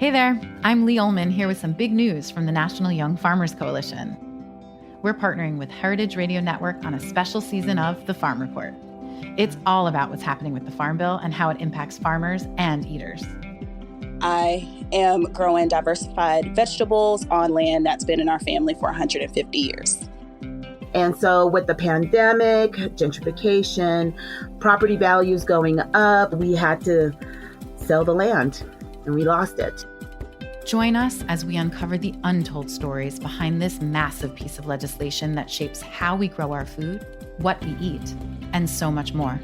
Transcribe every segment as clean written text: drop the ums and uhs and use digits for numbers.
Hey there, I'm Lee Ullman here with some big news from the National Young Farmers Coalition. We're partnering with Heritage Radio Network on a special season of The Farm Report. It's all about what's happening with the Farm Bill and how it impacts farmers and eaters. I am growing diversified vegetables on land that's been in our family for 150 years. And so with the pandemic, gentrification, property values going up, we had to sell the land and we lost it. Join us as we uncover the untold stories behind this massive piece of legislation that shapes how we grow our food, what we eat, and so much more.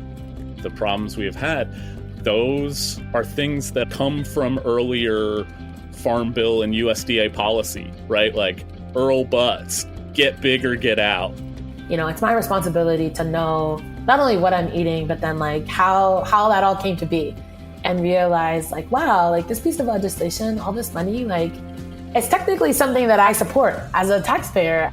The problems we have had, those are things that come from earlier Farm Bill and USDA policy, right? Like Earl Butts, get big or get out. You know, it's my responsibility to know not only what I'm eating, but then like how that all came to be. And realize like, wow, like this piece of legislation, all this money, like it's technically something that I support as a taxpayer.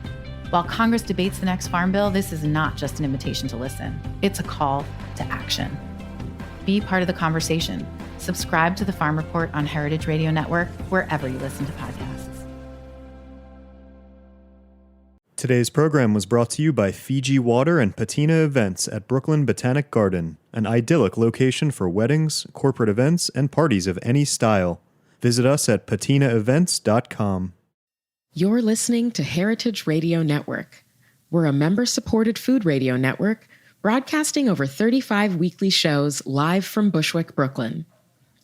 While Congress debates the next Farm Bill, this is not just an invitation to listen. It's a call to action. Be part of the conversation. Subscribe to the Farm Report on Heritage Radio Network, wherever you listen to podcasts. Today's program was brought to you by Fiji Water and Patina Events at Brooklyn Botanic Garden, an idyllic location for weddings, corporate events, and parties of any style. Visit us at patinaevents.com. You're listening to Heritage Radio Network. We're a member-supported food radio network broadcasting over 35 weekly shows live from Bushwick, Brooklyn.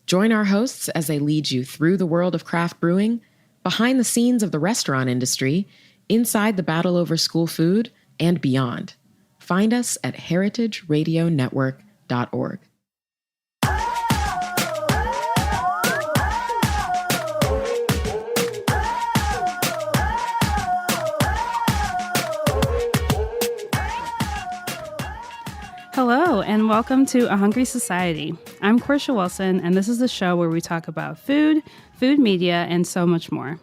Join our hosts as they lead you through the world of craft brewing, behind the scenes of the restaurant industry, inside the battle over school food, and beyond. Find us at heritageradionetwork.org. Hello, and welcome to A Hungry Society. I'm Portia Wilson, and this is the show where we talk about food, food media, and so much more.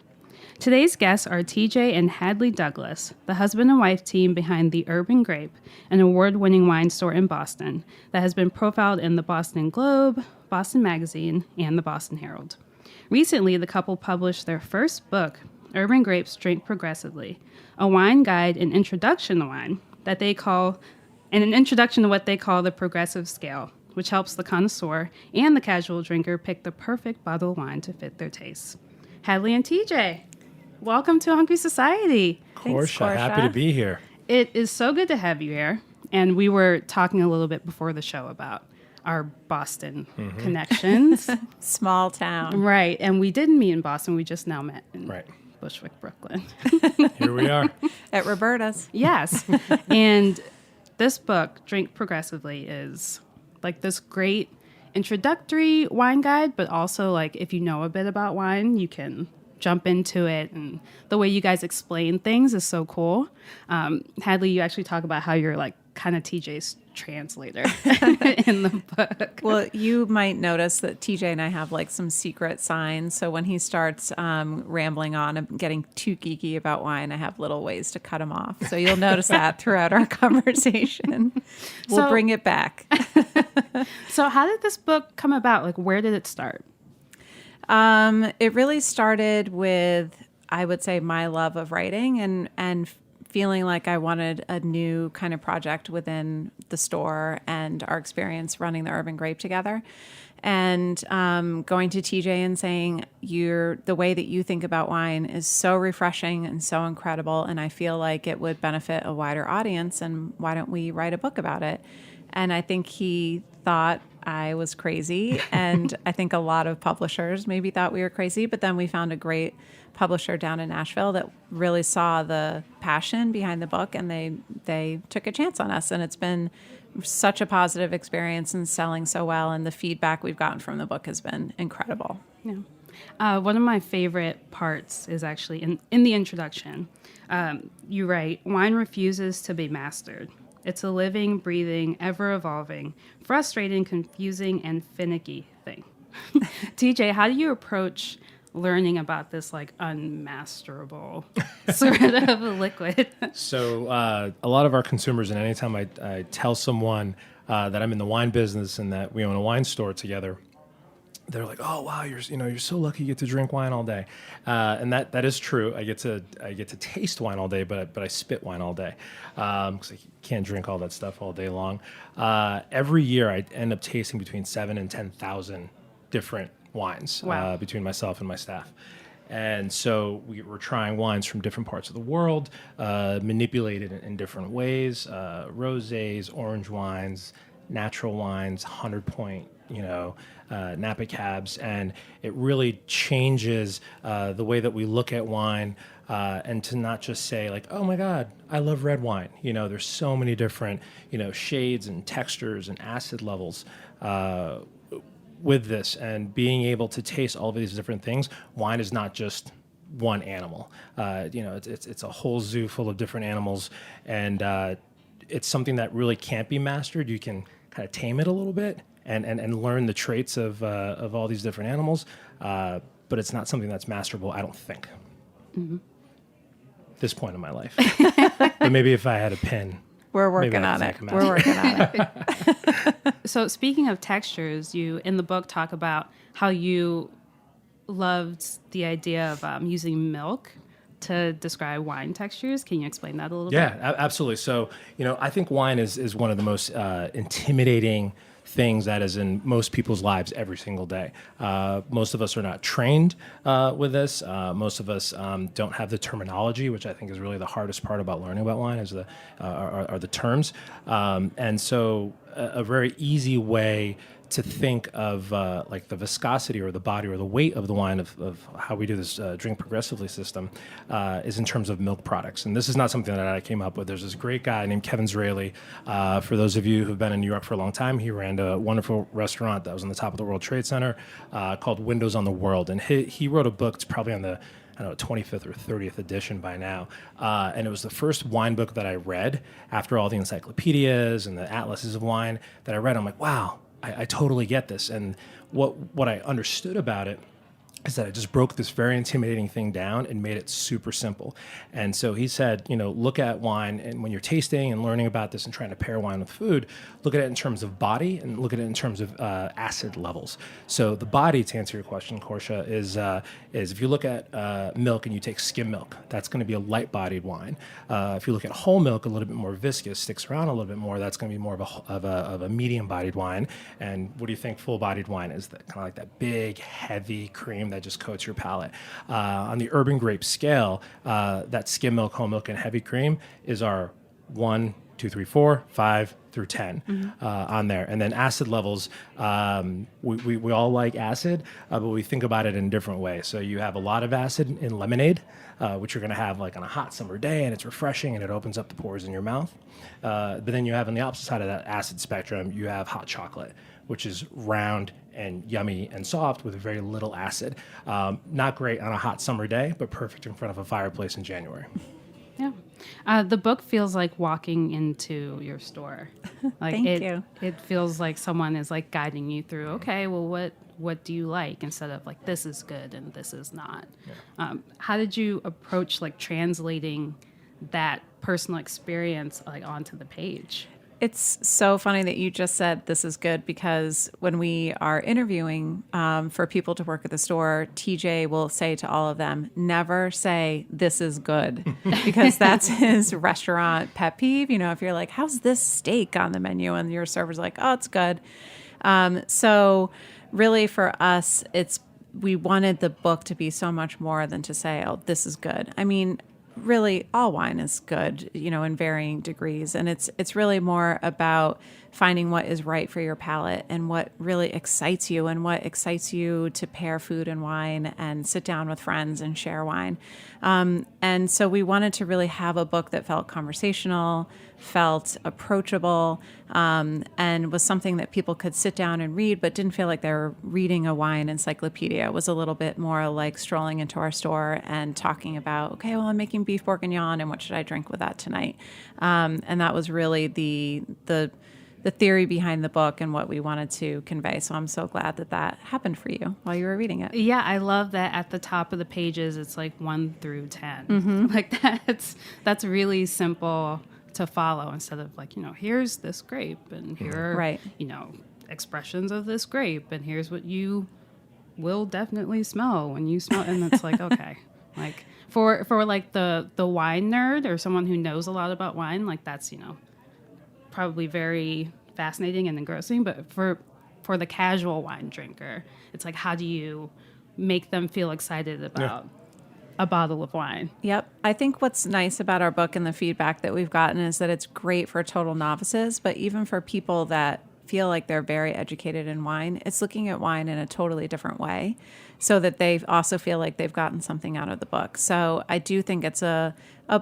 Today's guests are TJ and Hadley Douglas, the husband and wife team behind the Urban Grape, an award-winning wine store in Boston that has been profiled in the Boston Globe, Boston Magazine, and the Boston Herald. Recently, the couple published their first book, Urban Grapes Drink Progressively, a wine guide and introduction to wine that they call, and an introduction to what they call the progressive scale, which helps the connoisseur and the casual drinker pick the perfect bottle of wine to fit their tastes. Hadley and TJ, welcome to Hungry Society. Portia, happy to be here. It is so good to have you here. And we were talking a little bit before the show about our Boston connections. Small town. Right. And we didn't meet in Boston. We just now met in Bushwick, Brooklyn. Here we are. At Roberta's. Yes. And this book, Drink Progressively, is like this great introductory wine guide, but also like if you know a bit about wine, you can jump into it, and the way you guys explain things is so cool. Hadley, you actually talk about how you're like kind of TJ's translator in the book. Well, you might notice that TJ and I have like some secret signs. So when he starts rambling on and getting too geeky about wine, I have little ways to cut him off. So you'll notice that throughout our conversation. We'll bring it back. So how did this book come about? Like, where did it start? It really started with, I would say, my love of writing and feeling like I wanted a new kind of project within the store and our experience running the Urban Grape together. And going to TJ and saying, the way that you think about wine is so refreshing and so incredible, and I feel like it would benefit a wider audience, and why don't we write a book about it? And I think he thought I was crazy, and I think a lot of publishers maybe thought we were crazy, but then we found a great publisher down in Nashville that really saw the passion behind the book, and they took a chance on us, and it's been such a positive experience and selling so well, and the feedback we've gotten from the book has been incredible. Yeah. One of my favorite parts is actually in the introduction. You write, wine refuses to be mastered. It's a living, breathing, ever-evolving, frustrating, confusing, and finicky thing. TJ, how do you approach learning about this like unmasterable sort of liquid? So a lot of our consumers, and anytime I tell someone that I'm in the wine business and that we own a wine store together, they're like, oh wow, you're so lucky you get to drink wine all day, and that is true. I get to taste wine all day, but I spit wine all day because I can't drink all that stuff all day long. Every year, I end up tasting between 7,000 and 10,000 different wines. Wow. Between myself and my staff. And so we're trying wines from different parts of the world, manipulated in different ways, rosés, orange wines, natural wines, 100-point, Napa cabs. And it really changes the way that we look at wine, and to not just say like, oh my God, I love red wine. There's so many different, shades and textures and acid levels with this, and being able to taste all of these different things. Wine is not just one animal. It's a whole zoo full of different animals, and it's something that really can't be mastered. You can kind of tame it a little bit and learn the traits of all these different animals, but it's not something that's masterable, I don't think. Mm-hmm. This point in my life. But maybe if I had a pen. We're working on it. We're working on it. So speaking of textures, you in the book talk about how you loved the idea of using milk to describe wine textures. Can you explain that a little bit? Yeah, absolutely. So, I think wine is one of the most intimidating things that is in most people's lives every single day. Most of us are not trained with this. Most of us don't have the terminology, which I think is really the hardest part about learning about wine, is are the terms. And so a very easy way to think of like the viscosity or the body or the weight of the wine of how we do this drink progressively system is in terms of milk products. And this is not something that I came up with. There's this great guy named Kevin Zraly. For those of you who've been in New York for a long time, he ran a wonderful restaurant that was on the top of the World Trade Center called Windows on the World. And he wrote a book. It's probably on the 25th or 30th edition by now. And it was the first wine book that I read after all the encyclopedias and the atlases of wine that I read. I'm like, wow, I totally get this. And what I understood about it is that I just broke this very intimidating thing down and made it super simple. And so he said, look at wine, and when you're tasting and learning about this and trying to pair wine with food, look at it in terms of body and look at it in terms of acid levels. So the body, to answer your question, Portia, is if you look at milk and you take skim milk, that's going to be a light-bodied wine. If you look at whole milk, a little bit more viscous, sticks around a little bit more, that's going to be more of a medium-bodied wine. And what do you think full-bodied wine is? That kind of like that big, heavy cream that just coats your palate. On the Urban Grape scale, that skim milk, whole milk, and heavy cream is our 1, 2, 3, 4, 5 through 10 on there. And then acid levels, we all like acid, but we think about it in different ways. So you have a lot of acid in lemonade, which you're going to have like on a hot summer day, and it's refreshing and it opens up the pores in your mouth. But then you have on the opposite side of that acid spectrum, you have hot chocolate, which is round and yummy and soft with very little acid. Not great on a hot summer day, but perfect in front of a fireplace in January. Yeah. The book feels like walking into your store. Like Thank you. It feels like someone is like guiding you through, okay, well, what do you like, instead of like, this is good and this is not. Yeah. How did you approach like translating that personal experience like onto the page? It's so funny that you just said this is good, because when we are interviewing for people to work at the store, TJ will say to all of them, never say this is good, because that's his restaurant pet peeve. If you're like, how's this steak on the menu? And your server's like, oh, it's good. So really for us, we wanted the book to be so much more than to say, oh, this is good. I mean, really all wine is good, in varying degrees. And it's really more about finding what is right for your palate and what really excites you and what excites you to pair food and wine and sit down with friends and share wine. And so we wanted to really have a book that felt conversational, felt approachable, and was something that people could sit down and read, but didn't feel like they were reading a wine encyclopedia. It was a little bit more like strolling into our store and talking about, okay, well, I'm making beef bourguignon, and what should I drink with that tonight? And that was really the theory behind the book and what we wanted to convey. So I'm so glad that happened for you while you were reading it. Yeah, I love that at the top of the pages, it's like 1 through 10. Like that's really simple to follow, instead of like, here's this grape and here are, expressions of this grape, and here's what you will definitely smell when you smell, and it's like, okay, like for like the wine nerd or someone who knows a lot about wine, like that's, you know, probably very fascinating and engrossing. But for the casual wine drinker, it's like, how do you make them feel excited about a bottle of wine? Yep. I think what's nice about our book and the feedback that we've gotten is that it's great for total novices, but even for people that feel like they're very educated in wine, it's looking at wine in a totally different way so that they also feel like they've gotten something out of the book. So I do think it's a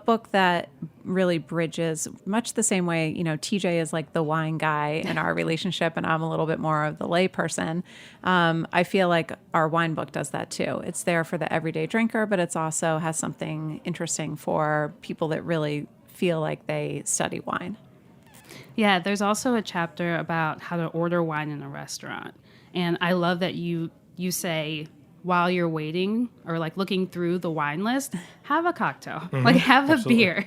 book that really bridges, much the same way, you know, TJ is like the wine guy in our relationship and I'm a little bit more of the lay person. I feel like our wine book does that too. It's there for the everyday drinker, but it's also has something interesting for people that really feel like they study wine. Yeah, there's also a chapter about how to order wine in a restaurant. And I love that you say, while you're waiting or like looking through the wine list, have a cocktail, like have a beer.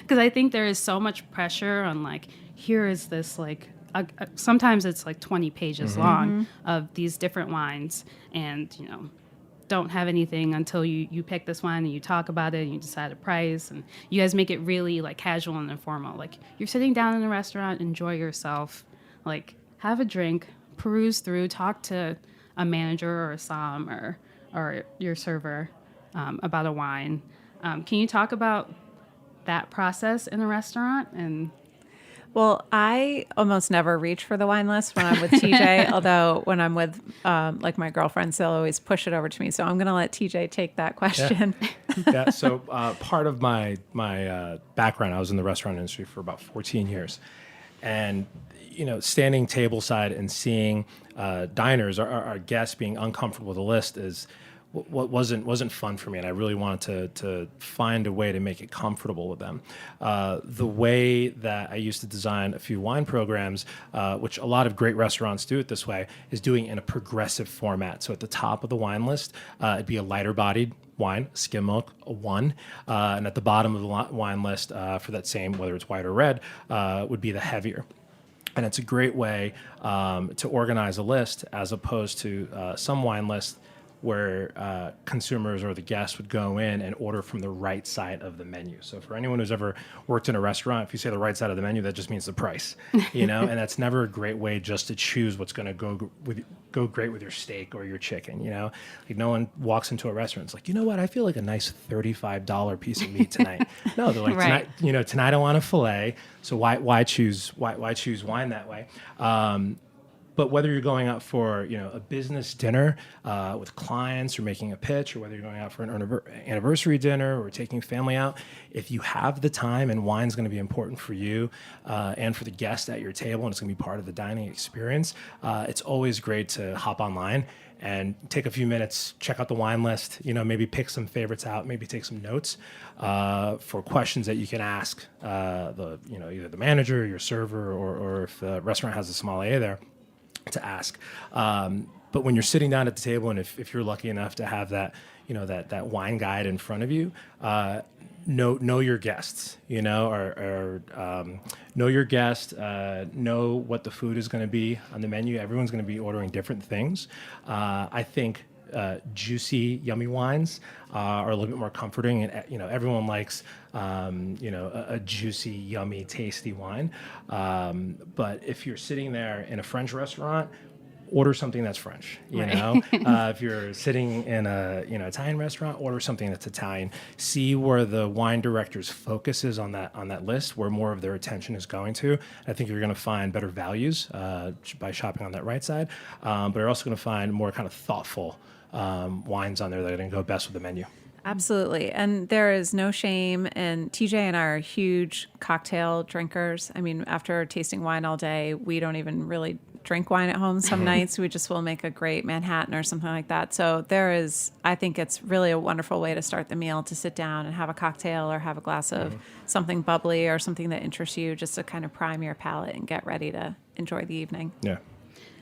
Because I think there is so much pressure on like, here is this like, sometimes it's like 20 pages long of these different wines, and, you know, don't have anything until you pick this wine and you talk about it and you decide a price, and you guys make it really like casual and informal. Like you're sitting down in a restaurant, enjoy yourself, like have a drink, peruse through, talk to a manager or a som or your server about a wine. Can you talk about that process in a restaurant? And well, I almost never reach for the wine list when I'm with TJ, although when I'm with like my girlfriends, they'll always push it over to me. So I'm going to let TJ take that question. Yeah. So part of my background, I was in the restaurant industry for about 14 years. And, you know, standing tableside and seeing diners, our guests being uncomfortable with the list is what wasn't fun for me, and I really wanted to find a way to make it comfortable with them. The way that I used to design a few wine programs, which a lot of great restaurants do it this way, is doing it in a progressive format. So at the top of the wine list, it'd be a lighter bodied wine, skim milk, a 1. And at the bottom of the wine list for that same, whether it's white or red, would be the heavier. And it's a great way to organize a list, as opposed to some wine lists where consumers or the guests would go in and order from the right side of the menu. So for anyone who's ever worked in a restaurant, if you say the right side of the menu, that just means the price, you know, and that's never a great way just to choose what's going to go great with your steak or your chicken, you know. Like no one walks into a restaurant, it's like, you know what, I feel like a nice $35 piece of meat tonight. No, they're like, right. tonight I want a filet, so why choose wine that way? But whether you're going out for, you know, a business dinner with clients or making a pitch, or whether you're going out for an anniversary dinner or taking family out, if you have the time and wine's going to be important for you and for the guest at your table, and it's going to be part of the dining experience, it's always great to hop online and take a few minutes, check out the wine list, you know, maybe pick some favorites out, maybe take some notes for questions that you can ask either the manager or your server, or if the restaurant has a sommelier there, to ask. But when you're sitting down at the table, and if you're lucky enough to have that, you know, that wine guide in front of you, know your guests, you know, or know your guest, know what the food is going to be on the menu. Everyone's going to be ordering different things. I think juicy, yummy wines are a little bit more comforting, and you know, everyone likes a juicy, yummy, tasty wine. But if you're sitting there in a French restaurant, order something that's French. You know, if you're sitting in a Italian restaurant, order something that's Italian. See where the wine director's focus is on that list, where more of their attention is going to. I think you're going to find better values by shopping on that right side, but you're also going to find more kind of thoughtful wines on there that are going to go best with the menu. Absolutely. And there is no shame. And TJ and I are huge cocktail drinkers. I mean, after tasting wine all day, we don't even really drink wine at home some nights. We just will make a great Manhattan or something like that. So I think it's really a wonderful way to start the meal, to sit down and have a cocktail or have a glass of something bubbly or something that interests you, just to kind of prime your palate and get ready to enjoy the evening. Yeah.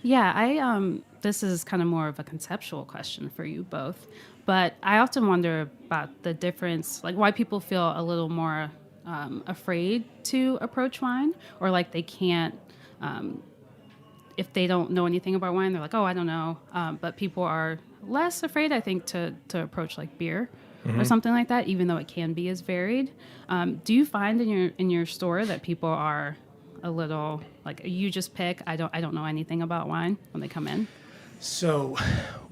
Yeah, this is kind of more of a conceptual question for you both, but I often wonder about the difference, like why people feel a little more afraid to approach wine, or like they can't if they don't know anything about wine, they're like, oh, I don't know. But people are less afraid, I think, to approach like beer or something like that, even though it can be as varied. Do you find in your store that people are a little like, you just pick, I don't know anything about wine when they come in? So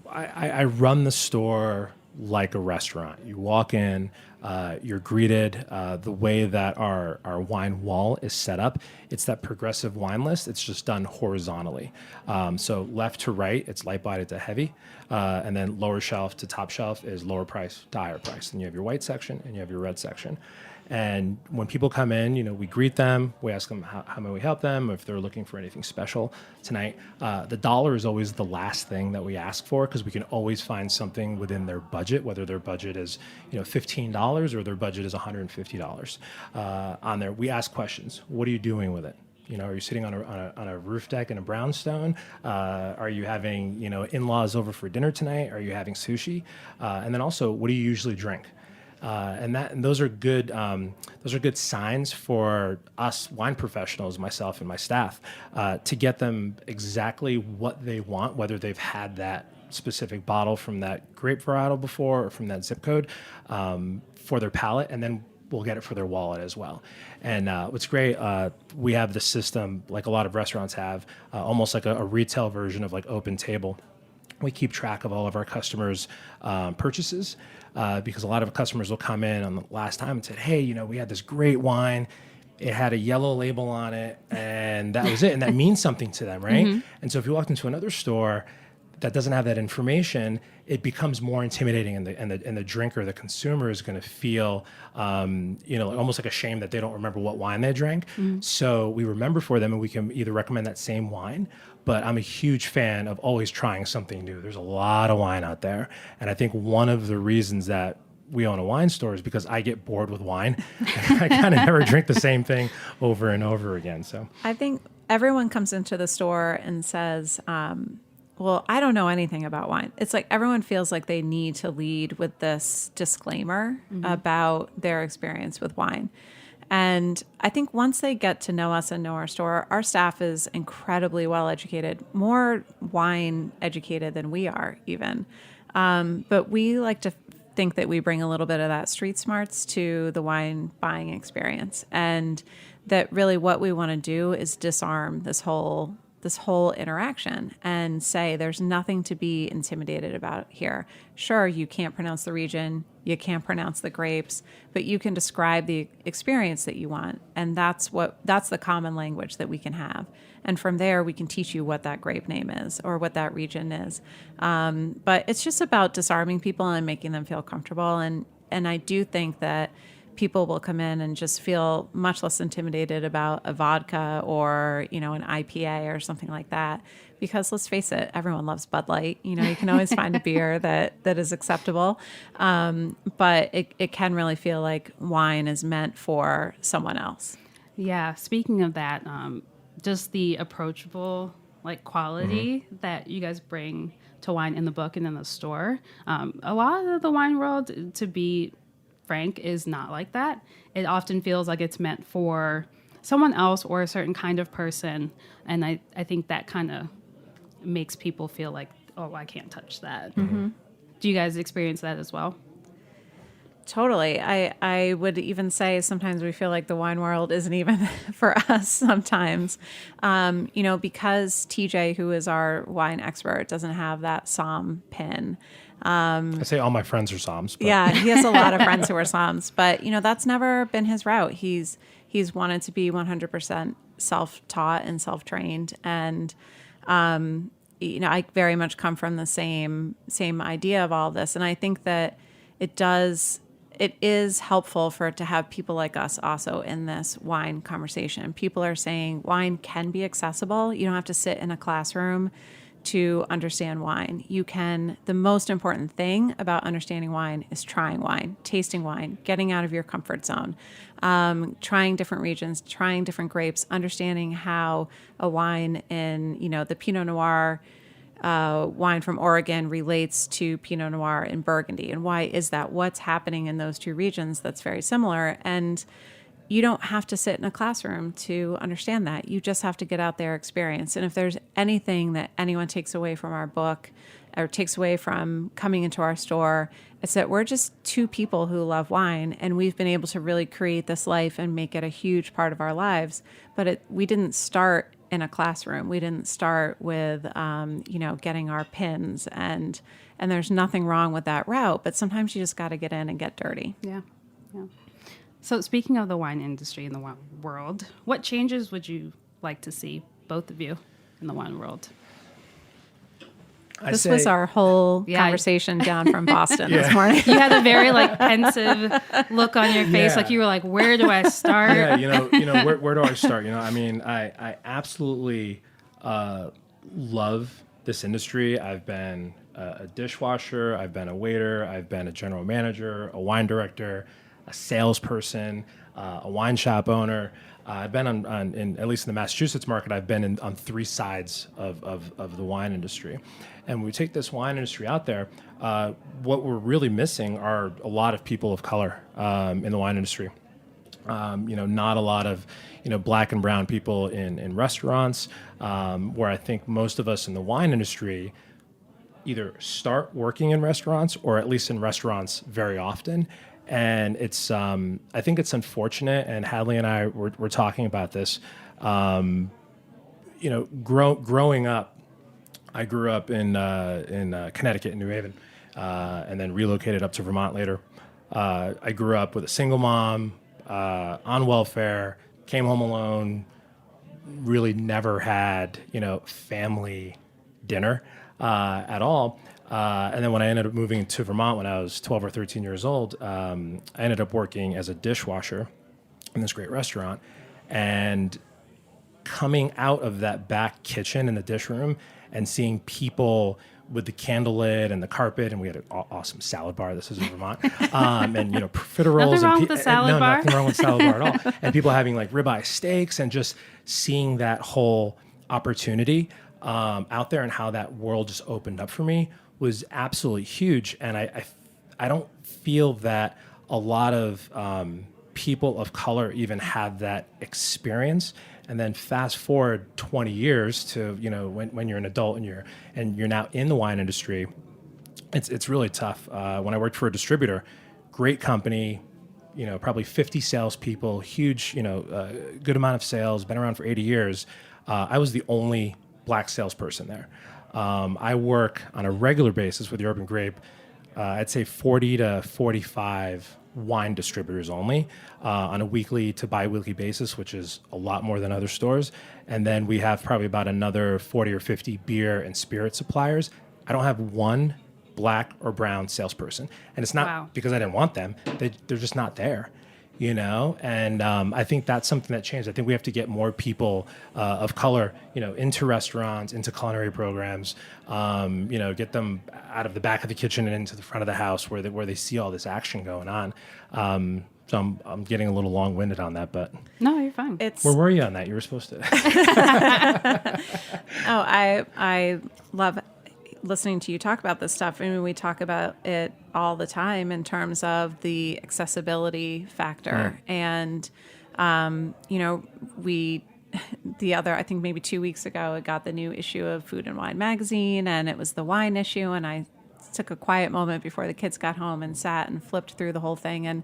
I run the store like a restaurant. You walk in, you're greeted. The way that our wine wall is set up, it's that progressive wine list. It's just done horizontally. So left to right, it's light bodied to heavy. And then lower shelf to top shelf is lower price to higher price. And you have your white section and you have your red section. And when people come in, we greet them. We ask them how may we help them, if they're looking for anything special tonight. The dollar is always the last thing that we ask for, because we can always find something within their budget, whether their budget is $15 or their budget is $150 on there. We ask questions. What are you doing with it? Are you sitting on a roof deck in a brownstone? Are you having in-laws over for dinner tonight? Are you having sushi? And then also, what do you usually drink? And those are good signs for us wine professionals, myself and my staff, to get them exactly what they want, whether they've had that specific bottle from that grape varietal before or from that zip code for their palate, and then we'll get it for their wallet as well. And what's great, we have the system like a lot of restaurants have, almost like a retail version of like Open Table. We keep track of all of our customers' purchases because a lot of customers will come in on the last time and said, hey, we had this great wine. It had a yellow label on it, and that was it. And that means something to them, right? Mm-hmm. And so if you walked into another store that doesn't have that information, it becomes more intimidating, and the drinker, the consumer, is going to feel, almost like ashamed that they don't remember what wine they drank. Mm-hmm. So we remember for them, and we can either recommend that same wine. But I'm a huge fan of always trying something new. There's a lot of wine out there, and I think one of the reasons that we own a wine store is because I get bored with wine. I kind of never drink the same thing over and over again. So I think everyone comes into the store and says, well, I don't know anything about wine. It's like everyone feels like they need to lead with this disclaimer about their experience with wine. And I think once they get to know us and know our store, our staff is incredibly well educated, more wine educated than we are even. But we like to think that we bring a little bit of that street smarts to the wine buying experience. And that really what we want to do is disarm this whole interaction and say there's nothing to be intimidated about here. Sure, you can't pronounce the region, you can't pronounce the grapes, but you can describe the experience that you want. And that's the common language that we can have. And from there, we can teach you what that grape name is or what that region is. But it's just about disarming people and making them feel comfortable. And I do think that people will come in and just feel much less intimidated about a vodka or, an IPA or something like that. Because let's face it, everyone loves Bud Light. You can always find a beer that is acceptable. But it can really feel like wine is meant for someone else. Yeah. Speaking of that, just the approachable quality that you guys bring to wine in the book and in the store. A lot of the wine world, to be frank, is not like that. It often feels like it's meant for someone else or a certain kind of person. And I think that kind of makes people feel like, oh, I can't touch that. Mm-hmm. Do you guys experience that as well? Totally. I would even say sometimes we feel like the wine world isn't even for us sometimes, because TJ, who is our wine expert, doesn't have that somm pin. I say all my friends are somms. But. Yeah, he has a lot of friends who are somms, but that's never been his route. He's wanted to be 100% self-taught and self-trained, and I very much come from the same idea of all this, and I think that it is helpful for it to have people like us also in this wine conversation. People are saying wine can be accessible. You don't have to sit in a classroom to understand wine. The most important thing about understanding wine is trying wine, tasting wine, getting out of your comfort zone, trying different regions, trying different grapes, understanding how a wine in, the Pinot Noir wine from Oregon relates to Pinot Noir in Burgundy. And why is that? What's happening in those two regions that's very similar? And you don't have to sit in a classroom to understand that. You just have to get out there, experience. And if there's anything that anyone takes away from our book or takes away from coming into our store, it's that we're just two people who love wine, and we've been able to really create this life and make it a huge part of our lives. But we didn't start in a classroom. We didn't start with, getting our pins, and there's nothing wrong with that route. But sometimes you just got to get in and get dirty. Yeah. So speaking of the wine industry and the wine world, what changes would you like to see, both of you, in the wine world? This was our whole conversation down from Boston this morning. You had a very pensive look on your face, like you were like, "Where do I start?" Yeah, where do I start? I absolutely love this industry. I've been a dishwasher, I've been a waiter, I've been a general manager, a wine director, a salesperson, a wine shop owner. I've been in at least in the Massachusetts market, I've been on three sides of the wine industry. And when we take this wine industry out there, what we're really missing are a lot of people of color in the wine industry. Not a lot of, black and brown people in restaurants, where I think most of us in the wine industry either start working in restaurants or at least in restaurants very often. And it's, I think it's unfortunate, and Hadley and I were talking about this. Growing up, I grew up in Connecticut, in New Haven, and then relocated up to Vermont later. I grew up with a single mom, on welfare, came home alone, really never had, family dinner at all. And then when I ended up moving to Vermont when I was 12 or 13 years old, I ended up working as a dishwasher in this great restaurant. And coming out of that back kitchen in the dish room and seeing people with the candle lid and the carpet, and we had an awesome salad bar. This is in Vermont, and profiteroles. Nothing wrong with the salad bar. Nothing wrong with salad bar at all. And people having ribeye steaks, and just seeing that whole opportunity out there and how that world just opened up for me was absolutely huge. And I don't feel that a lot of people of color even have that experience. And then fast forward 20 years to when you're an adult and you're now in the wine industry, it's really tough. When I worked for a distributor, great company, probably 50 salespeople, huge, good amount of sales, been around for 80 years. I was the only black salesperson there. I work on a regular basis with the Urban Grape. I'd say 40 to 45 wine distributors only on a weekly to bi-weekly basis, which is a lot more than other stores. And then we have probably about another 40 or 50 beer and spirit suppliers. I don't have one black or brown salesperson. And it's not because I didn't want them. They're just not there. And I think that's something that changed. I think we have to get more people of color, into restaurants, into culinary programs, get them out of the back of the kitchen and into the front of the house where they see all this action going on. So I'm getting a little long-winded on that, but no, you're fine. Where were you on that? You were supposed to. I love listening to you talk about this stuff. I mean, we talk about it all the time in terms of the accessibility factor. And, I think maybe 2 weeks ago, I got the new issue of Food and Wine magazine, and it was the wine issue. And I took a quiet moment before the kids got home and sat and flipped through the whole thing. And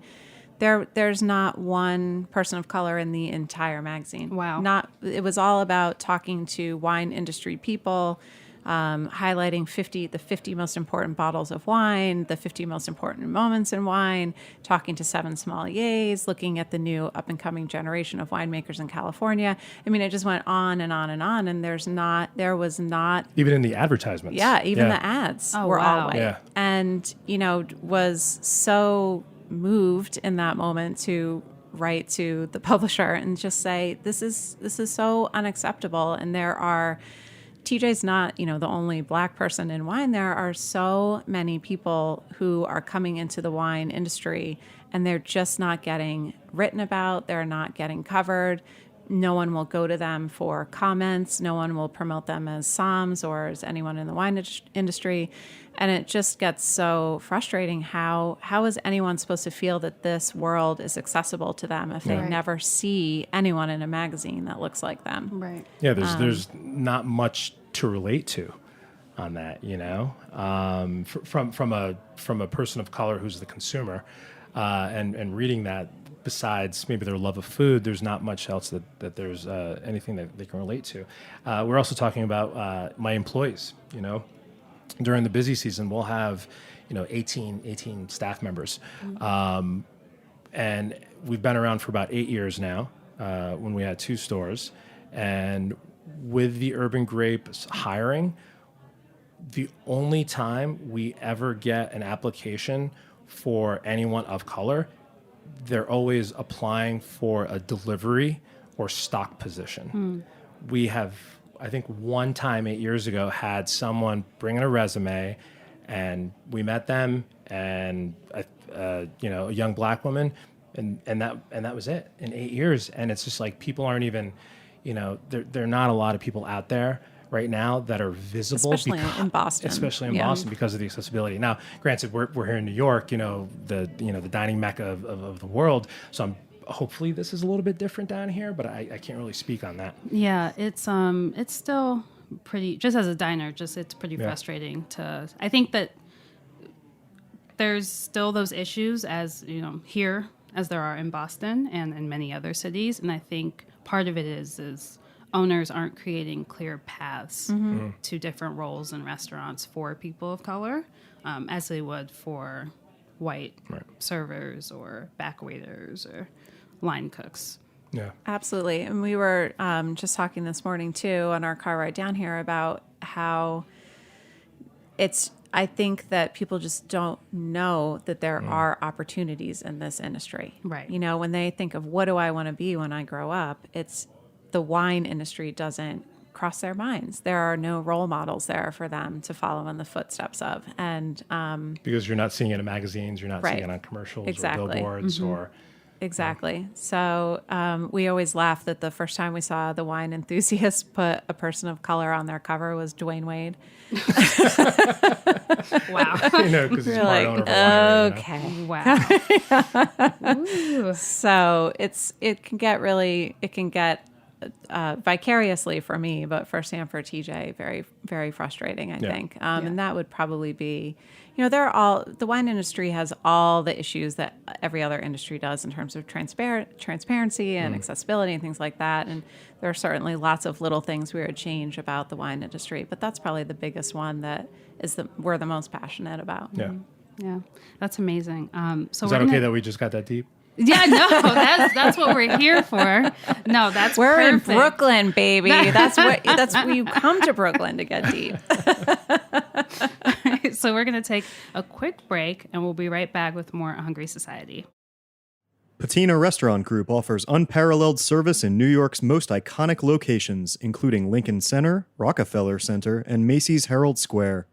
there's not one person of color in the entire magazine. Wow. It was all about talking to wine industry people, highlighting the 50 most important bottles of wine, the 50 most important moments in wine, talking to 7 sommeliers, looking at the new up-and-coming generation of winemakers in California. I mean, it just went on and on and on, and there was not... Even in the advertisements. Yeah, the ads were all white. Yeah. And, was so moved in that moment to write to the publisher and just say, this is so unacceptable, and there are... TJ's not, the only black person in wine. There are so many people who are coming into the wine industry, and they're just not getting written about. They're not getting covered. No one will go to them for comments. No one will promote them as somms or as anyone in the wine industry. And it just gets so frustrating. How is anyone supposed to feel that this world is accessible to them if they never see anyone in a magazine that looks like them? Right. Yeah, there's not much to relate to on that, you know, from a person of color who's the consumer, and reading that. Besides maybe their love of food, there's not much else that there's anything that they can relate to. We're also talking about my employees. You know, during the busy season, we'll have 18 staff members, and we've been around for about 8 years now. When we had 2 stores, and with the Urban Grape hiring, the only time we ever get an application for anyone of color, they're always applying for a delivery or stock position. We have, I think, one time 8 years ago had someone bring in a resume, and we met them, and a young black woman, and that was it in 8 years. And it's just like people aren't even, there are not a lot of people out there right now that are visible, especially in Boston, because of the accessibility. Now, granted, we're here in New York, the dining mecca of the world. So hopefully this is a little bit different down here, but I can't really speak on that. Yeah, it's still pretty. Just as a diner, it's pretty frustrating to. I think that there's still those issues as here as there are in Boston and in many other cities, and I think part of it is owners aren't creating clear paths to different roles in restaurants for people of color, as they would for white servers or back waiters or line cooks. Yeah, absolutely. And we were just talking this morning too on our car ride down here about how I think that people just don't know that there are opportunities in this industry. Right. When they think of what do I want to be when I grow up, it's the wine industry doesn't cross their minds. There are no role models there for them to follow in the footsteps of. And because you're not seeing it in magazines, you're not seeing it on commercials or billboards or... Exactly. So we always laugh that the first time we saw the Wine Enthusiast put a person of color on their cover was Dwayne Wade. Wow. Because he's part owner of a winery. Wow. So it can get vicariously for me, but firsthand for TJ, very, very frustrating, I think. And that would probably be, the wine industry has all the issues that every other industry does in terms of transparency and accessibility and things like that. And there are certainly lots of little things we would change about the wine industry, but that's probably the biggest one that we're the most passionate about. Yeah. Yeah. That's amazing. So is that okay that we just got that deep? Yeah, no, that's what we're here for. No, we're perfect. In Brooklyn, baby. That's where you come to Brooklyn to get deep. All right, so we're going to take a quick break, and we'll be right back with more Hungry Society. Patina Restaurant Group offers unparalleled service in New York's most iconic locations, including Lincoln Center, Rockefeller Center, and Macy's Herald Square.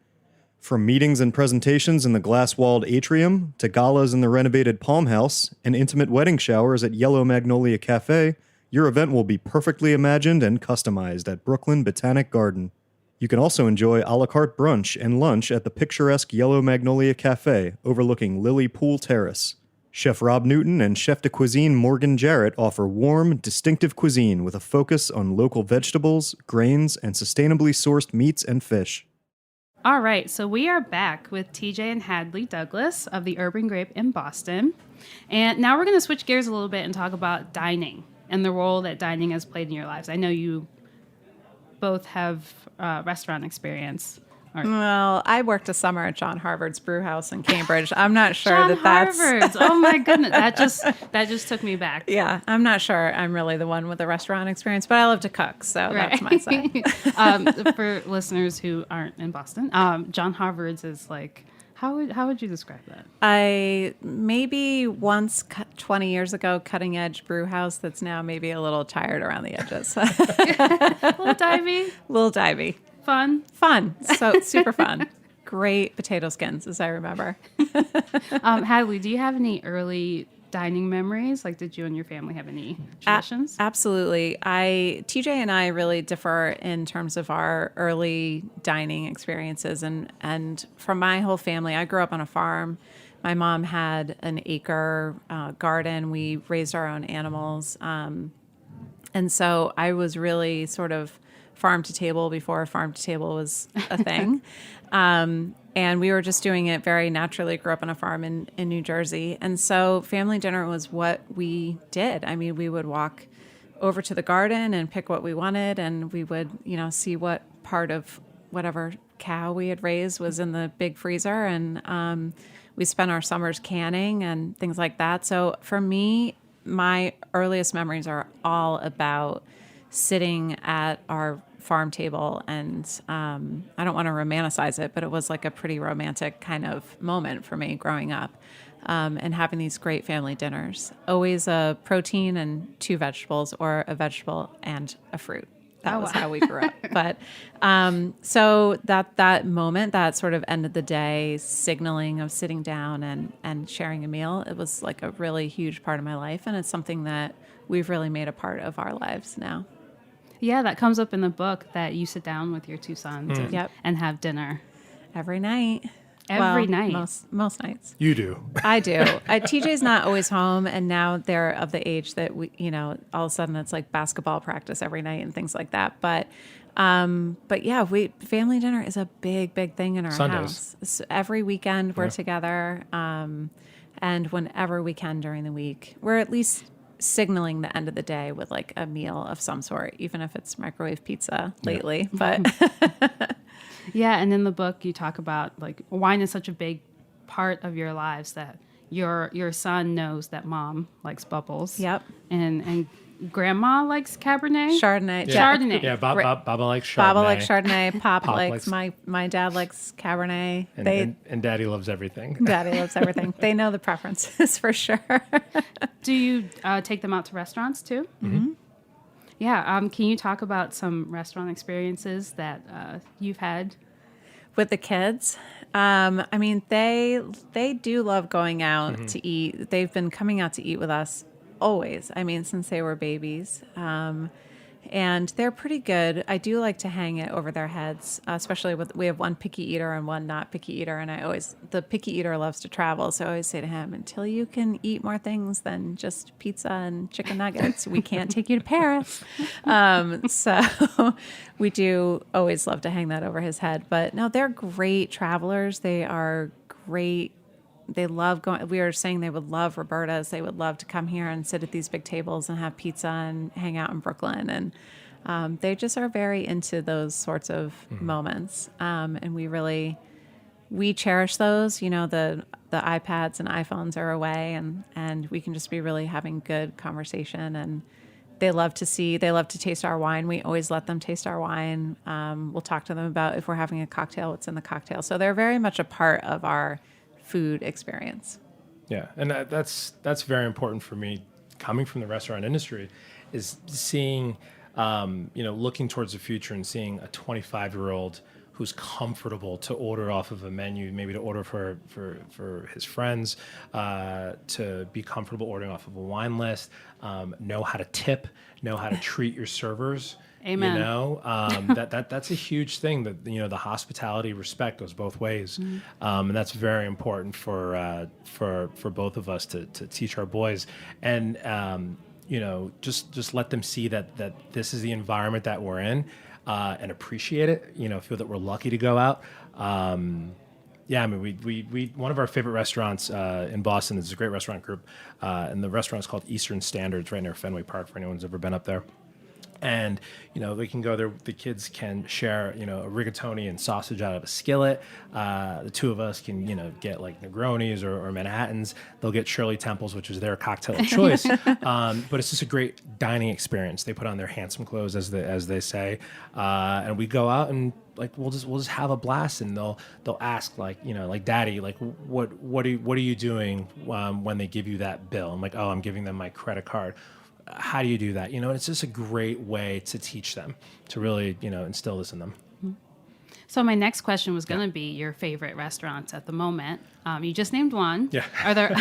From meetings and presentations in the glass-walled atrium, to galas in the renovated Palm House, and intimate wedding showers at Yellow Magnolia Cafe, your event will be perfectly imagined and customized at Brooklyn Botanic Garden. You can also enjoy a la carte brunch and lunch at the picturesque Yellow Magnolia Cafe, overlooking Lily Pool Terrace. Chef Rob Newton and Chef de Cuisine Morgan Jarrett offer warm, distinctive cuisine with a focus on local vegetables, grains, and sustainably sourced meats and fish. All right, so we are back with TJ and Hadley Douglas of the Urban Grape in Boston. And now we're going to switch gears a little bit and talk about dining and the role that dining has played in your lives. I know you both have restaurant experience. Well, I worked a summer at John Harvard's brew house in Cambridge. I'm not sure John that's... Harvard's. Oh my goodness. That just took me back. Yeah, I'm not sure I'm really the one with the restaurant experience, but I love to cook, so that's my side. For listeners who aren't in Boston, John Harvard's is like, how would you describe that? I maybe once 20 years ago, cutting edge brew house that's now maybe a little tired around the edges. A little divey. Fun. So super fun. Great potato skins, as I remember. Hadley, do you have any early dining memories? Like, did you and your family have any traditions? Absolutely. TJ and I really differ in terms of our early dining experiences. And from my whole family, I grew up on a farm. My mom had an acre garden. We raised our own animals. And so I was really sort of farm to table before farm to table was a thing. And we were just doing it very naturally. Grew up on a farm in New Jersey. And so family dinner was what we did. I mean, we would walk over to the garden and pick what we wanted. And we would, see what part of whatever cow we had raised was in the big freezer. And we spent our summers canning and things like that. So for me, my earliest memories are all about sitting at our farm table, and I don't want to romanticize it, but it was like a pretty romantic kind of moment for me growing up, and having these great family dinners. Always a protein and 2 vegetables, or a vegetable and a fruit. That was how we grew up. But so that moment, that sort of end of the day signaling of sitting down and sharing a meal, it was like a really huge part of my life, and it's something that we've really made a part of our lives now. Yeah, that comes up in the book, that you sit down with your 2 sons and have dinner. Every night. Every night. Most nights. You do. I do. TJ's not always home, and now they're of the age that we, all of a sudden it's like basketball practice every night and things like that. But yeah, family dinner is a big thing in our Sundays. house. So every weekend we're together, and whenever we can during the week, we're at least signaling the end of the day with like a meal of some sort, even if it's microwave pizza lately. But yeah, and in the book you talk about like wine is such a big part of your lives that your son knows that mom likes bubbles. Yep. And grandma likes Cabernet. Chardonnay. Chardonnay. Yeah, Baba likes Chardonnay. Baba likes Chardonnay. Pop likes my dad likes Cabernet. And Daddy loves everything. Daddy loves everything. They know the preferences for sure. Do you take them out to restaurants too? Mm-hmm. Yeah. Can you talk about some restaurant experiences that you've had with the kids? I mean, they do love going out to eat. They've been coming out to eat with us always. I mean, since they were babies. And they're pretty good. I do like to hang it over their heads, especially we have one picky eater and one not picky eater. And the picky eater loves to travel. So I always say to him, until you can eat more things than just pizza and chicken nuggets, we can't take you to Paris. So we do always love to hang that over his head. But no, they're great travelers. They are great. They love going. We were saying they would love Roberta's. They would love to come here and sit at these big tables and have pizza and hang out in Brooklyn. And they just are very into those sorts of moments. And we cherish those. The iPads and iPhones are away, and we can just be really having good conversation. And they love to taste our wine. We always let them taste our wine. We'll talk to them about if we're having a cocktail, what's in the cocktail. So they're very much a part of our food experience. Yeah, and that's very important for me, coming from the restaurant industry, is seeing, looking towards the future and seeing a 25-year-old who's comfortable to order off of a menu, maybe to order for his friends, to be comfortable ordering off of a wine list, know how to tip, know how to treat your servers. Amen. That's a huge thing, that the hospitality, respect goes both ways, and that's very important for both of us to teach our boys, and just let them see that this is the environment that we're in, and appreciate it. Feel that we're lucky to go out. Yeah, I mean, we one of our favorite restaurants in Boston is a great restaurant group, and the restaurant is called Eastern Standards, right near Fenway Park, for anyone who's ever been up there. And, they can go there. The kids can share, a rigatoni and sausage out of a skillet. The two of us can, get like Negronis or Manhattans. They'll get Shirley Temples, which is their cocktail of choice. But it's just a great dining experience. They put on their handsome clothes, as they say. And we go out and we'll just have a blast. And they'll ask like Daddy, like what are you doing when they give you that bill? I'm like, oh, I'm giving them my credit card. How do you do that? And it's just a great way to teach them, to really, instill this in them. So my next question was going to be your favorite restaurants at the moment. You just named one. Yeah. Are there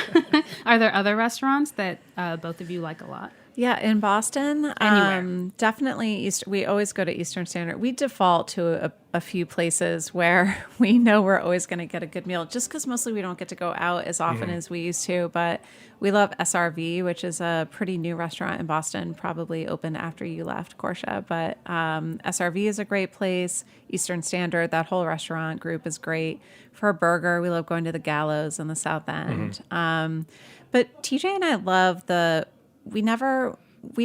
are there other restaurants that both of you like a lot? Yeah, in Boston, Anywhere. definitely we always go to Eastern Standard. We default to a few places where we know we're always going to get a good meal, just because mostly we don't get to go out as often as we used to. But we love SRV, which is a pretty new restaurant in Boston, probably opened after you left, Portia. But SRV is a great place. Eastern Standard, that whole restaurant group is great. For a burger, we love going to the Gallows in the South End. But TJ and I love we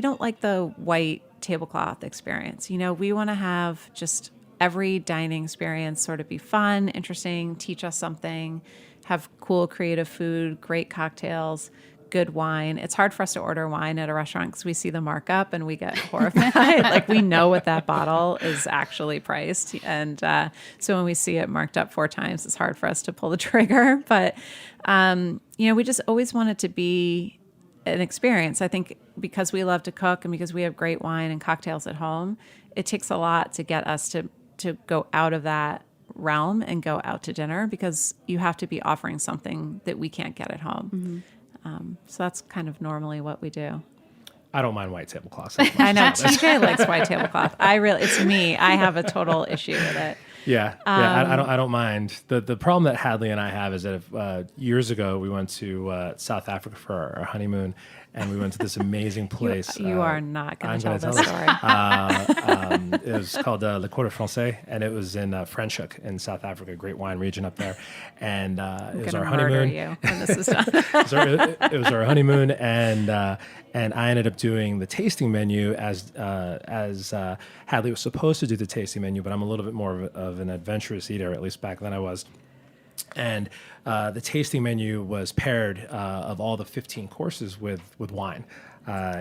don't like the white tablecloth experience. We want to have just every dining experience sort of be fun, interesting, teach us something, have cool, creative food, great cocktails, good wine. It's hard for us to order wine at a restaurant because we see the markup and we get horrified. Like, we know what that bottle is actually priced. And so when we see it marked up 4 times, it's hard for us to pull the trigger. But, we just always want it to be an experience. I think because we love to cook and because we have great wine and cocktails at home, it takes a lot to get us to go out of that realm and go out to dinner, because you have to be offering something that we can't get at home. So that's kind of normally what we do. I don't mind white tablecloths. I know TJ likes white tablecloth. It's me. I have a total issue with it. Yeah, I don't mind. The problem that Hadley and I have is that years ago we went to South Africa for our honeymoon, and we went to this amazing place. You are not going to tell this story. It was called Le Quartier Français, and it was in Franschhoek in South Africa, great wine region up there. And it was our honeymoon. You when this is done. It was our honeymoon, and I ended up doing the tasting menu as Hadley was supposed to do the tasting menu, but I'm a little bit more of an adventurous eater, at least back then I was. And the tasting menu was paired of all the 15 courses with wine.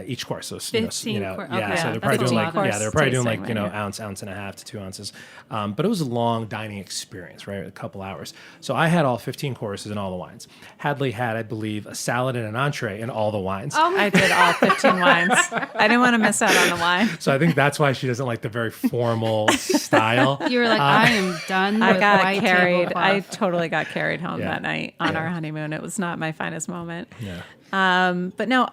Each course, so 15 yeah. Okay. So they're probably doing they're probably doing like ounce and a half to 2 ounces. But it was a long dining experience, right? A couple hours. So I had all 15 courses and all the wines. Hadley had, I believe, a salad and an entree and all the wines. I did all 15 wines. I didn't want to miss out on the wine. So I think that's why she doesn't like the very formal style. You were like, I am done. I with got white carried. tablecloth. I totally got carried home that night on our honeymoon. It was not my finest moment. Yeah. But no,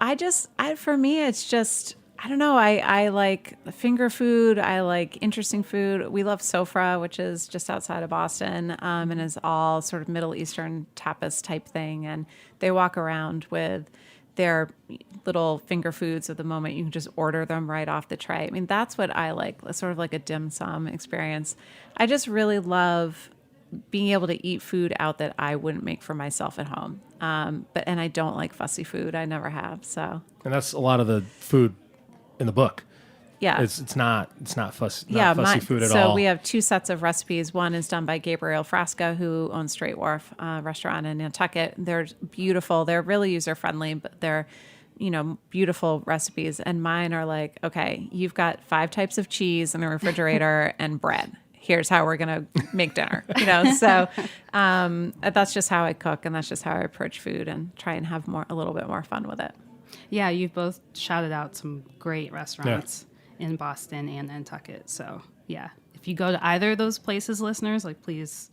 for me, it's just, I don't know. I like finger food. I like interesting food. We love Sofra, which is just outside of Boston, and is all sort of Middle Eastern tapas type thing. And they walk around with their little finger foods at the moment. You can just order them right off the tray. I mean, that's what I like, sort of like a dim sum experience. I just really love being able to eat food out that I wouldn't make for myself at home. And I don't like fussy food. I never have. So. And that's a lot of the food in the book. Yeah. It's not fussy food at all. So we have 2 sets of recipes. One is done by Gabriel Frasca, who owns Straight Wharf restaurant in Nantucket. They're beautiful. They're really user friendly, but they're, beautiful recipes. And mine are like, okay, you've got 5 types of cheese in the refrigerator and bread. Here's how we're going to make dinner, So that's just how I cook, and that's just how I approach food and try and have a little bit more fun with it. Yeah, you've both shouted out some great restaurants in Boston and Nantucket. So yeah, if you go to either of those places, listeners, please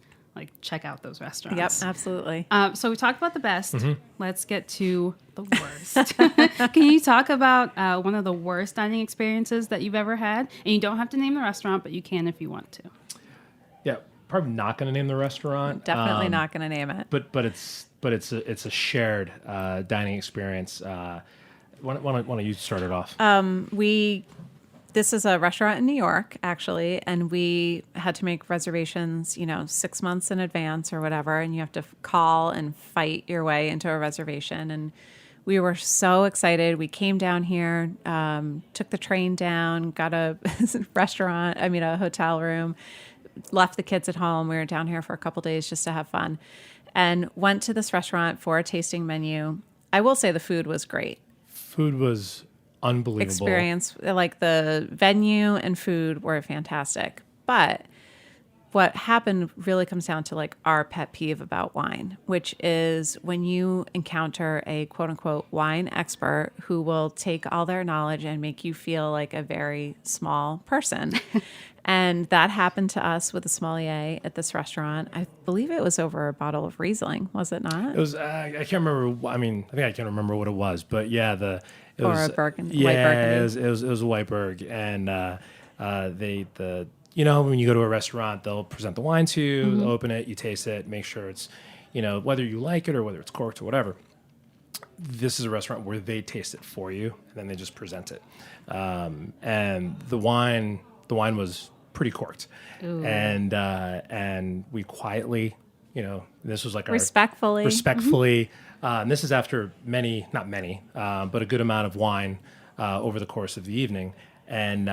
check out those restaurants. Yep, absolutely. So we talked about the best. Let's get to the worst. Can you talk about one of the worst dining experiences that you've ever had? And you don't have to name the restaurant, but you can if you want to. Yeah, probably not going to name the restaurant. Definitely not going to name it. But it's a shared dining experience. Why don't you start it off? This is a restaurant in New York, actually, and we had to make reservations, 6 months in advance or whatever, and you have to call and fight your way into a reservation. And we were so excited. We came down here, took the train down, got a hotel room, left the kids at home. We were down here for a couple days just to have fun, and went to this restaurant for a tasting menu. I will say the food was great. Food was unbelievable. Experience, like the venue and food were fantastic, but what happened really comes down to like our pet peeve about wine, which is when you encounter a quote unquote wine expert who will take all their knowledge and make you feel like a very small person. And that happened to us with a sommelier at this restaurant. I believe it was over a bottle of Riesling, was it not? It was. I can't remember. I mean, I think I can remember what it was, but yeah, it or was a Burgundy. Yeah, White Burgundy. it was a white Burg, and you know, when you go to a restaurant, they'll present the wine to you, they'll open it, you taste it, make sure it's, you know, whether you like it or whether it's corked or whatever. This is a restaurant where they taste it for you, and then they just present it. And the wine was pretty corked. Ooh. And we quietly, you know, this was like respectfully. And this is after not many, but a good amount of wine over the course of the evening. And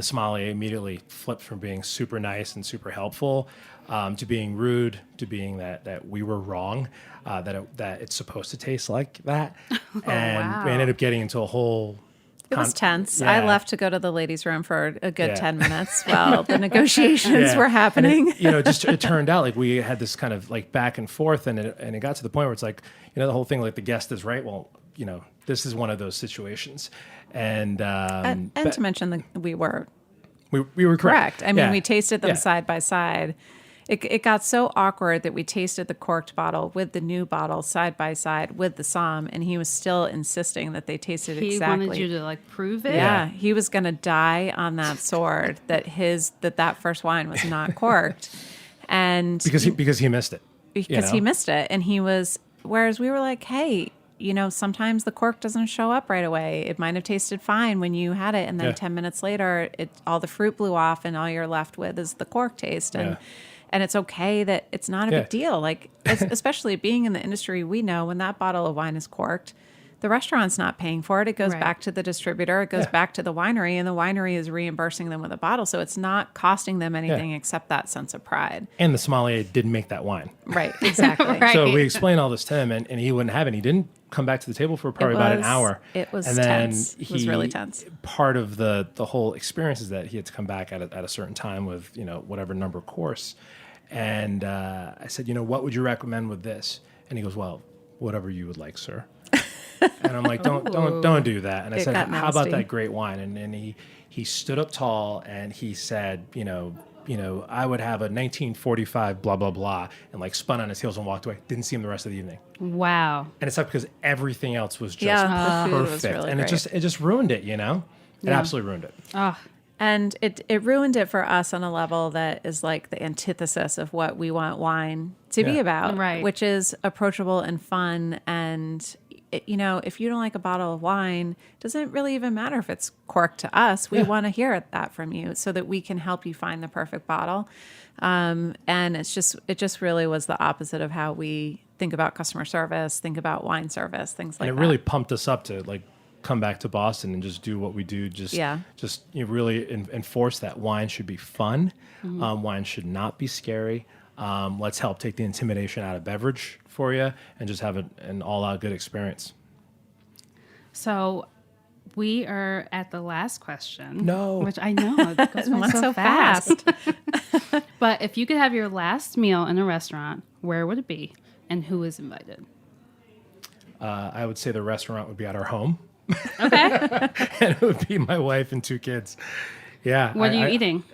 the sommelier immediately flipped from being super nice and super helpful to being rude, to being that we were wrong, that it's supposed to taste like that. And we ended up getting into a whole... It was tense. Yeah. I left to go to the ladies' room for a good 10 minutes while the negotiations were happening. And it turned out like we had this kind of like back and forth, and it got to the point where it's like, you know, the whole thing, like the guest is right. Well, you know, this is one of those situations. And to mention that we were correct. I mean, we tasted them side by side. It got so awkward that we tasted the corked bottle with the new bottle side by side with the Somm, and he was still insisting that they tasted exactly. He wanted you to like prove it. Yeah, he was going to die on that sword that first wine was not corked, and because he missed it. Because he missed it, and he was. Whereas we were like, hey, you know, sometimes the cork doesn't show up right away. It might have tasted fine when you had it, and then 10 minutes later, all the fruit blew off, and all you're left with is the cork taste. And it's okay that it's not a big deal. Like, especially being in the industry, we know when that bottle of wine is corked, the restaurant's not paying for it. It goes back to the distributor. It goes back to the winery, and the winery is reimbursing them with a bottle. So it's not costing them anything except that sense of pride. And the sommelier didn't make that wine. Right, exactly. Right. So we explained all this to him, and he wouldn't have it. He didn't come back to the table for probably about an hour. It was and then tense. It was really tense. Part of the whole experience is that he had to come back at a certain time with, you know, whatever number course. And I said, you know, what would you recommend with this? And he goes, well, whatever you would like, sir. And I'm like, don't do that. And I said, how about that great wine? And he stood up tall and he said, you know, I would have a 1945 blah, blah, blah, and like spun on his heels and walked away. Didn't see him the rest of the evening. Wow. And it's not because everything else was just the food perfect. was really and great. it just ruined it, you know? It absolutely ruined it. Oh. And it ruined it for us on a level that is like the antithesis of what we want wine to be about, right? Which is approachable and fun. And, you know, if you don't like a bottle of wine, it doesn't really even matter if it's corked to us. We want to hear that from you so that we can help you find the perfect bottle. And it just really was the opposite of how we think about customer service, think about wine service, things like that. And it really pumped us up to like come back to Boston and just do what we do. Just you know, really enforce that wine should be fun. Wine should not be scary. Let's help take the intimidation out of beverage for you and just have an all-out good experience. So we are at the last question. No. Which I know. It goes by so fast. But if you could have your last meal in a restaurant, where would it be? And who is invited? I would say the restaurant would be at our home. Okay. And it would be my wife and 2 kids. Yeah. What are you eating?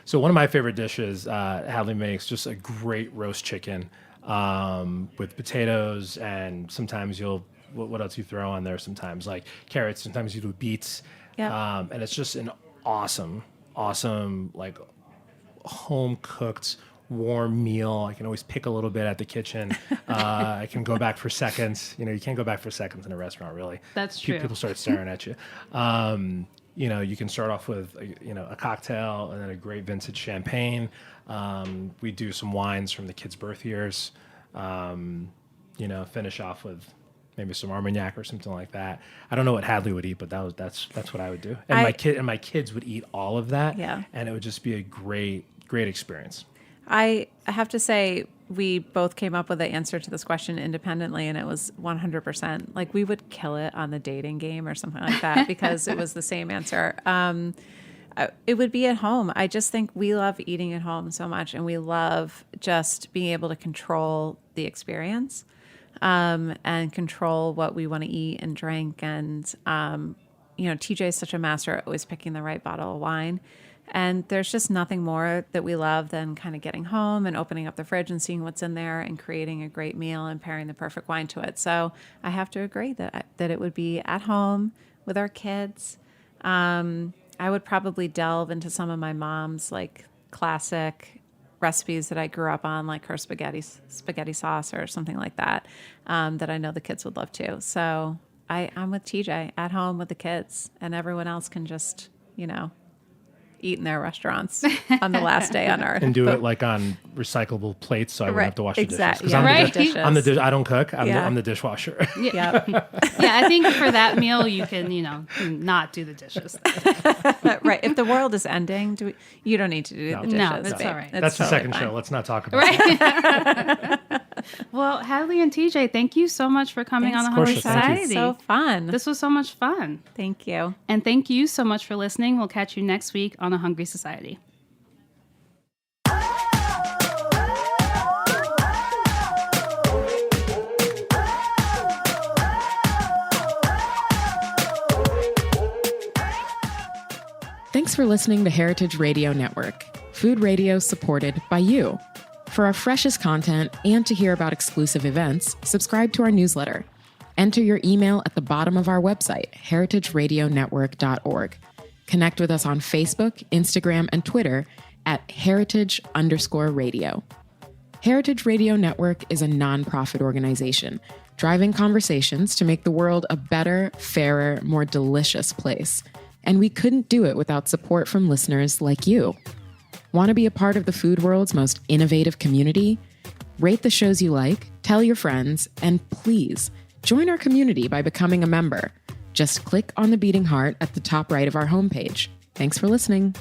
So one of my favorite dishes, Hadley makes just a great roast chicken with potatoes, and sometimes what else you throw on there? Sometimes like carrots. Sometimes you do beets. Yeah. And it's just an awesome like home cooked warm meal. I can always pick a little bit at the kitchen. I can go back for seconds. You know, you can't go back for seconds in a restaurant, really. That's true. People start staring at you. You know, you can start off with, a cocktail and then a great vintage champagne. We do some wines from the kids' birth years. Finish off with maybe some Armagnac or something like that. I don't know what Hadley would eat, but that's what I would do. And my kids would eat all of that. Yeah. And it would just be a great experience. I have to say, we both came up with the answer to this question independently, and it was 100%. Like, we would kill it on the dating game or something like that because it was the same answer. it would be at home. I just think we love eating at home so much, and we love just being able to control the experience, and control what we want to eat and drink. And, TJ is such a master at always picking the right bottle of wine. And there's just nothing more that we love than kind of getting home and opening up the fridge and seeing what's in there and creating a great meal and pairing the perfect wine to it. So I have to agree that it would be at home with our kids. I would probably delve into some of my mom's like classic recipes that I grew up on, like her spaghetti sauce or something like that, that I know the kids would love too. So I'm with TJ at home with the kids, and everyone else can just, eat in their restaurants on the last day on Earth. And do it like on recyclable plates, so I wouldn't have to wash the dishes. Exactly. Yeah. I'm the dishwasher. I'm the dishwasher. Yeah. Yeah, I think for that meal, you can, not do the dishes. Right. If the world is ending, you don't need to do the dishes. No, that's all right. That's the totally second fine. show. Let's not talk about it. Well, Hadley and TJ, thank you so much for coming on the Hungry Portia, thank you. Society. So fun. This was so much fun. Thank you. And thank you so much for listening. We'll catch you next week on The Hungry Society. Thanks for listening to Heritage Radio Network, food radio supported by you. For our freshest content and to hear about exclusive events, subscribe to our newsletter. Enter your email at the bottom of our website, heritageradionetwork.org. Connect with us on Facebook, Instagram, and Twitter at heritage_radio. Heritage Radio Network is a nonprofit organization driving conversations to make the world a better, fairer, more delicious place. And we couldn't do it without support from listeners like you. Want to be a part of the food world's most innovative community? Rate the shows you like, tell your friends, and please join our community by becoming a member. Just click on the beating heart at the top right of our homepage. Thanks for listening.